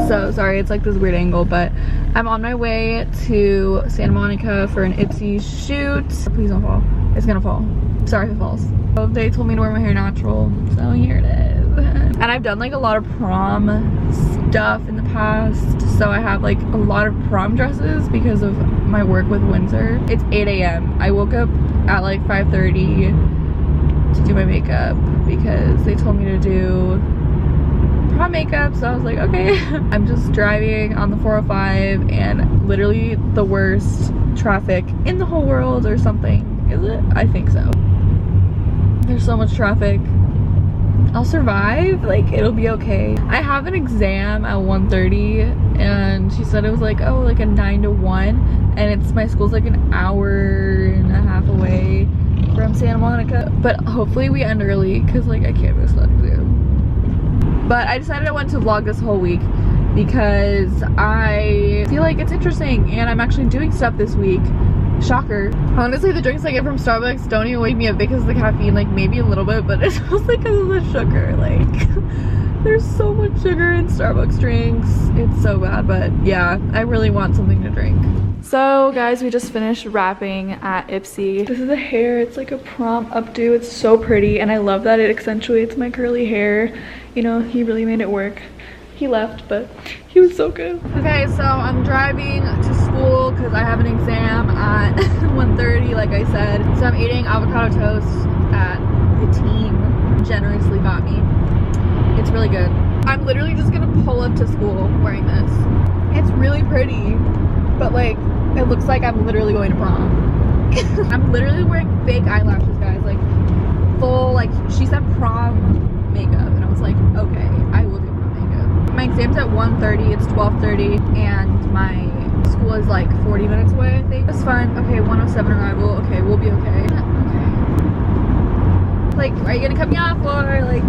So sorry, it's like this weird angle, but I'm on my way to Santa Monica for an Ipsy shoot. Please don't fall. It's gonna fall. Sorry if it falls. So they told me to wear my hair natural, so here it is. And I've done like a lot of prom stuff in the past, so I have like a lot of prom dresses because of my work with Windsor. It's 8 a.m. I woke up at like 5:30 to do my makeup because they told me to do prom makeup, so I was like, okay. I'm just driving on the 405 and literally the worst traffic in the whole world or something. Is it? I think so. There's so much traffic. I'll survive, like it'll be okay. I have an exam at 1:30 and she said it was like, oh, like a 9 to 1, and it's my school's like an hour and a half away from Santa Monica, but hopefully we end early because like I can't miss that exam. But I decided I wanted to vlog this whole week because I feel like it's interesting and I'm actually doing stuff this week. Shocker. Honestly, the drinks I get from Starbucks don't even wake me up because of the caffeine, like maybe a little bit, but it's mostly because of the sugar. Like there's so much sugar in Starbucks drinks. It's so bad, but yeah, I really want something to drink. So guys, we just finished wrapping at Ipsy. This is the hair. It's like a prom updo. It's so pretty and I love that it accentuates my curly hair. You know, he really made it work. He left, but he was so good. Okay, so I'm driving to school because I have an exam at 1:30, like I said. So I'm eating avocado toast that the team generously got me. It's really good. I'm literally just gonna pull up to school wearing this. It's really pretty, but like, it looks like I'm literally going to prom. I'm literally wearing fake eyelashes, guys. Like, full, like, she said prom makeup, and I was like, okay, I will do prom makeup. My exam's at 1:30, it's 12:30, and my school is like 40 minutes away, I think. It's fine. Okay, 1:07 arrival. Okay, we'll be okay. Okay. Like, are you gonna cut me off or like?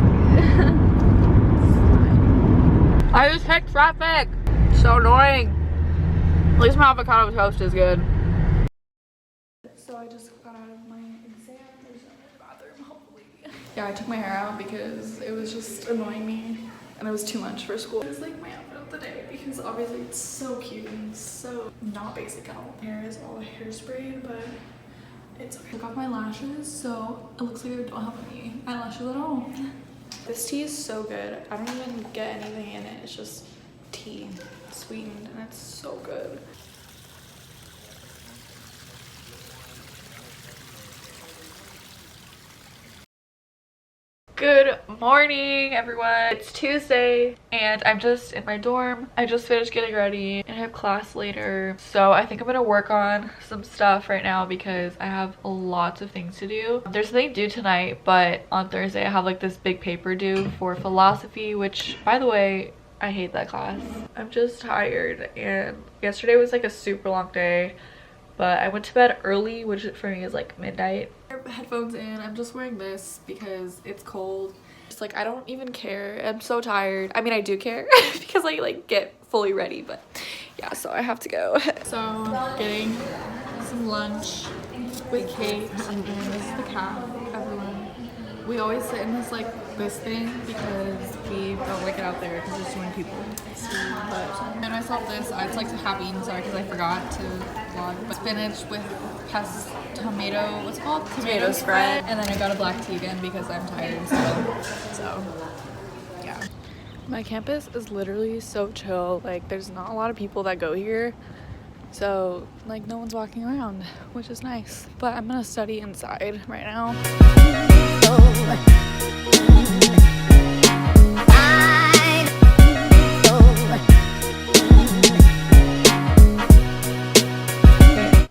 I just hate traffic. So annoying. At least my avocado toast is good. So I just got out of my exam. There's no bathroom, hopefully. Yeah, I took my hair out because it was just annoying me and it was too much for school. It's like my outfit of the day because obviously it's so cute and so not basic at all. My hair is all hairsprayed, but it's okay. I took off my lashes, so it looks like I don't have any eyelashes at all. This tea is so good. I don't even get anything in it. It's just tea, sweetened, and it's so good. Good morning, everyone. It's Tuesday and I'm just in my dorm. I just finished getting ready and I have class later. So I think I'm gonna work on some stuff right now because I have lots of things to do. There's something due tonight, but on Thursday I have like this big paper due for philosophy, which, by the way, I hate that class. I'm just tired and yesterday was like a super long day, but I went to bed early, which for me is like midnight. Headphones in. I'm just wearing this because it's cold. Just like, I don't even care. I'm so tired. I mean, I do care because I like get fully ready, but yeah, so I have to go. So I'm getting some lunch with Kate, and then this is the caf, everyone. We always sit in this thing because we don't like it out there because there's too many people. But I made myself this. It's like half eaten, sorry, because I forgot to vlog. But spinach with tomato, what's it called? Tomato spread. And then I got a black tea again because I'm tired. So yeah. My campus is literally so chill. Like, there's not a lot of people that go here. So like, no one's walking around, which is nice. But I'm gonna study inside right now.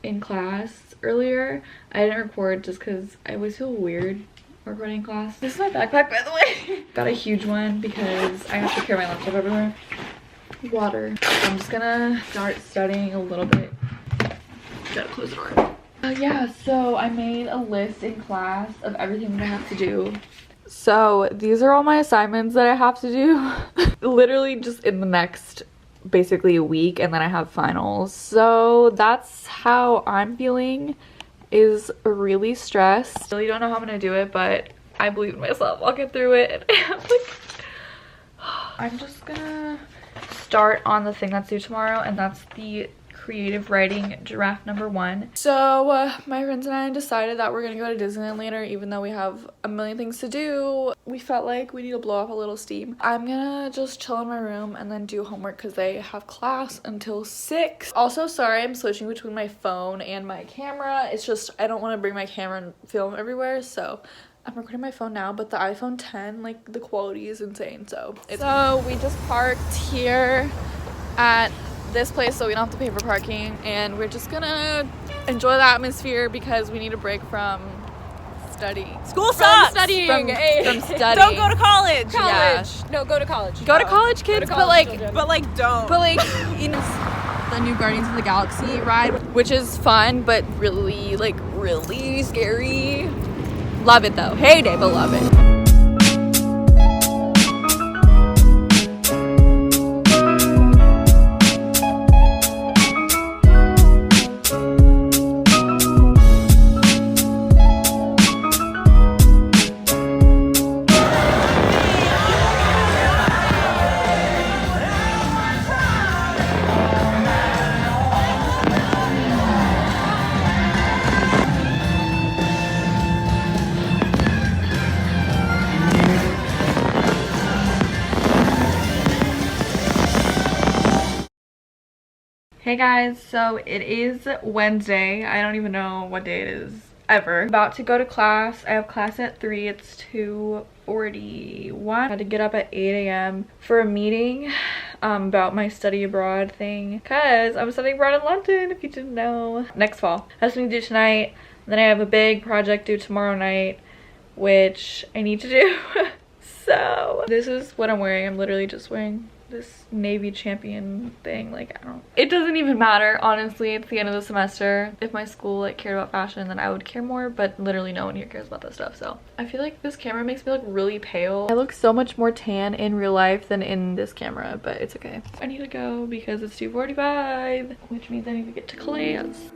In class earlier, I didn't record just because I always feel weird recording class. This is my backpack, by the way. Got a huge one because I have to carry my laptop everywhere. Water. I'm just gonna start studying a little bit. Gotta close the door. Yeah, so I made a list in class of everything that I have to do. So these are all my assignments that I have to do. Literally just in the next basically a week, and then I have finals. So that's how I'm feeling, is really stressed. I really don't know how I'm gonna do it, but I believe in myself. I'll get through it. I'm like, I'm just gonna start on the thing that's due tomorrow, and that's the creative writing draft #1. So my friends and I decided that we're gonna go to Disneyland later, even though we have a million things to do. We felt like we need to blow off a little steam. I'm gonna just chill in my room and then do homework because they have class until 6. Also, sorry, I'm switching between my phone and my camera. It's just I don't want to bring my camera and film everywhere, so I'm recording my phone now. But the iPhone 10, like, the quality is insane. So we just parked here at this place so we don't have to pay for parking, and we're just gonna enjoy the atmosphere because we need a break from studying. School sucks! From studying. From studying. Don't go to college! Yeah. No, go to college. Go to college, kids, to college, but don't. But like, you know, the new Guardians of the Galaxy ride, which is fun, but really, like, really scary. Love it though. Heyday, but love it. Hey guys, so it is Wednesday. I don't even know what day it is ever. About to go to class. I have class at 3. It's 2:41. I had to get up at 8 a.m. for a meeting about my study abroad thing, because I'm studying abroad in London, if you didn't know. Next fall. That's what I do tonight. And then I have a big project due tomorrow night, which I need to do. So this is what I'm wearing. I'm literally just wearing this navy champion thing. Like, it doesn't even matter, honestly. It's the end of the semester. If my school like cared about fashion, then I would care more, but literally no one here cares about that stuff. So I feel like this camera makes me look really pale. I look so much more tan in real life than in this camera, but it's okay. I need to go because it's 2:45, which means I need to get to class.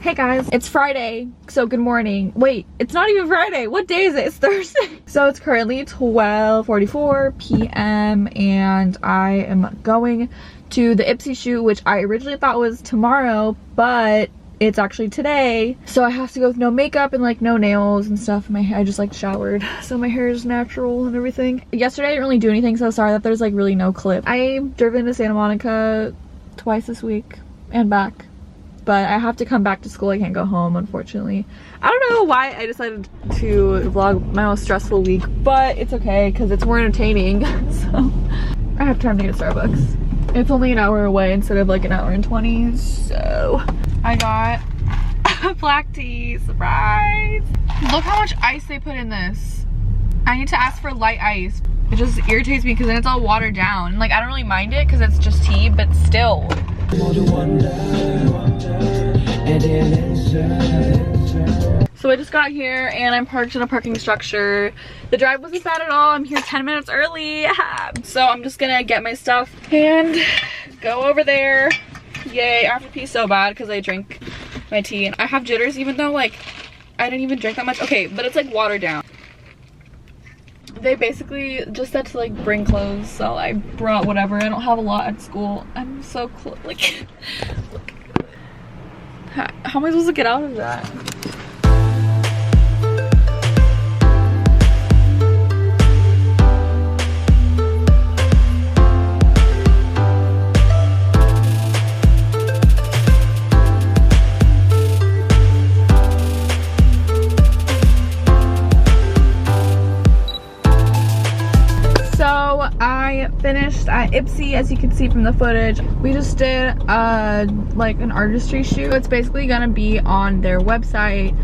Hey guys, it's Friday, so good morning. Wait, it's not even Friday. What day is it? It's Thursday. So it's currently 12:44 p.m. and I am going to the Ipsy shoot, which I originally thought was tomorrow, but it's actually today. So I have to go with no makeup and like no nails and stuff. My hair, I just like showered, so my hair is natural and everything. Yesterday I didn't really do anything, so sorry that there's like really no clip. I've driven to Santa Monica twice this week and back. But I have to come back to school. I can't go home, unfortunately. I don't know why I decided to vlog my most stressful week, but it's okay because it's more entertaining. So I have time to get Starbucks. It's only an hour away instead of like an hour and 20. So I got a black tea. Surprise! Look how much ice they put in this. I need to ask for light ice. It just irritates me because then it's all watered down. Like, I don't really mind it because it's just tea, but still. So I just got here and I'm parked in a parking structure. The drive wasn't bad at all. I'm here 10 minutes early. So I'm just gonna get my stuff and go over there. Yay, I have to pee so bad because I drink my tea and I have jitters even though like I didn't even drink that much. Okay, but it's like watered down. They basically just said to like bring clothes, so I brought whatever. I don't have a lot at school. I'm so close. Like, look. How am I supposed to get out of that? I finished at Ipsy, as you can see from the footage. We just did like an artistry shoot. It's basically gonna be on their website,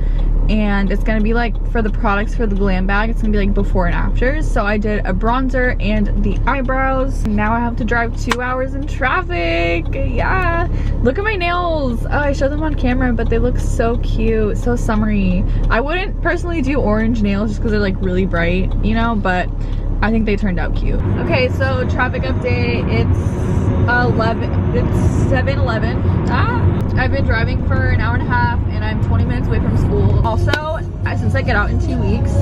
and it's gonna be like for the products for the glam bag, it's gonna be like before and afters. So I did a bronzer and the eyebrows. Now I have to drive 2 hours in traffic. Yeah, look at my nails. Oh, I showed them on camera, but they look so cute, so summery. I wouldn't personally do orange nails just because they're like really bright, you know, but I think they turned out cute. Okay, so traffic update. It's 7:11. I've been driving for an hour and a half and I'm 20 minutes away from school. Also, since I get out in 2 weeks,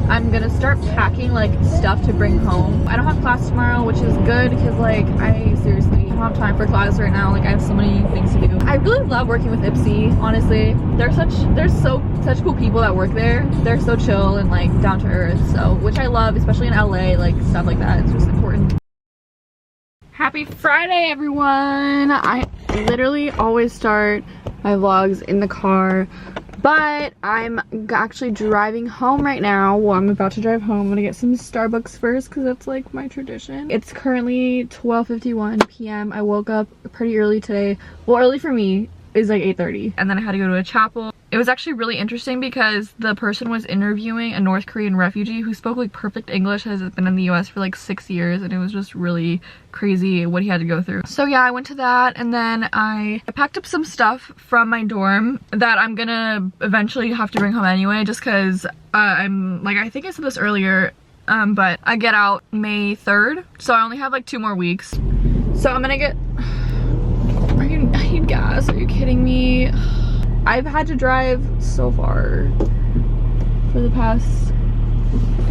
I'm gonna start packing like stuff to bring home. I don't have class tomorrow, which is good because like I seriously don't have time for class right now. Like I have so many things to do. I really love working with Ipsy, honestly. There's such cool people that work there. They're so chill and like down to earth, so which I love, especially in LA, like stuff like that. It's just important. Happy Friday, everyone. I literally always start my vlogs in the car, but I'm actually driving home right now. Well, I'm about to drive home. I'm gonna get some Starbucks first because that's like my tradition. It's currently 12:51 p.m. I woke up pretty early today. Well, early for me is like 8:30, and then I had to go to a chapel. It was actually really interesting because the person was interviewing a North Korean refugee who spoke like perfect English, has been in the US for like 6 years, and it was just really crazy what he had to go through. So yeah, I went to that, and then I packed up some stuff from my dorm that I'm gonna eventually have to bring home anyway, just because I'm like, I think I said this earlier, but I get out May 3rd, so I only have like 2 more weeks. So I'm gonna get, I need gas, are you kidding me? I've had to drive so far for in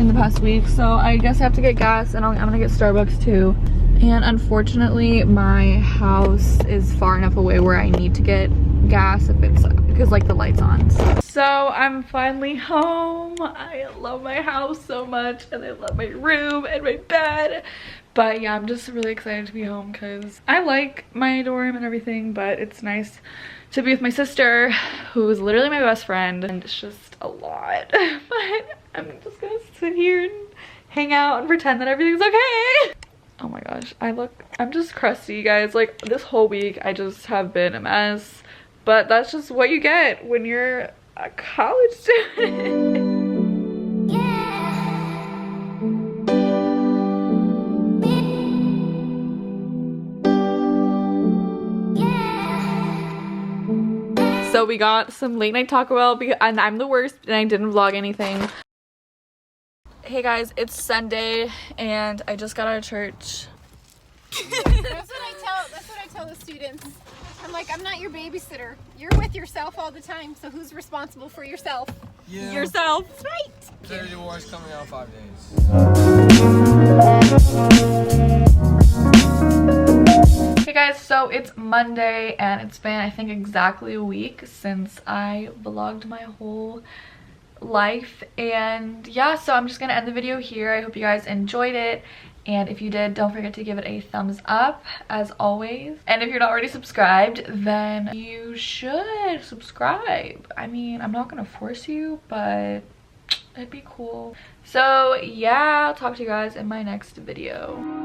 the past week, so I guess I have to get gas, and I'm gonna get Starbucks too. And unfortunately, my house is far enough away where I need to get gas because like the light's on. So I'm finally home. I love my house so much, and I love my room and my bed. But yeah, I'm just really excited to be home because I like my dorm and everything, but it's nice to be with my sister, who's literally my best friend, and it's just a lot. But I'm just gonna sit here and hang out and pretend that everything's okay. Oh my gosh, I'm just crusty, guys. Like this whole week I just have been a mess, but that's just what you get when you're a college student. So we got some late night Taco Bell, and I'm the worst and I didn't vlog anything. Hey guys, it's Sunday and I just got out of church. That's what I tell the students. I'm like, I'm not your babysitter. You're with yourself all the time, so who's responsible for yourself? You. Yourself. That's right. Saturday War's coming out in 5 days. Hey guys, so it's Monday and it's been I think exactly a week since I vlogged my whole life, and yeah, so I'm just gonna end the video here. I hope you guys enjoyed it, and if you did, don't forget to give it a thumbs up as always, and if you're not already subscribed, then you should subscribe. I mean, I'm not gonna force you, but it'd be cool. So yeah, I'll talk to you guys in my next video.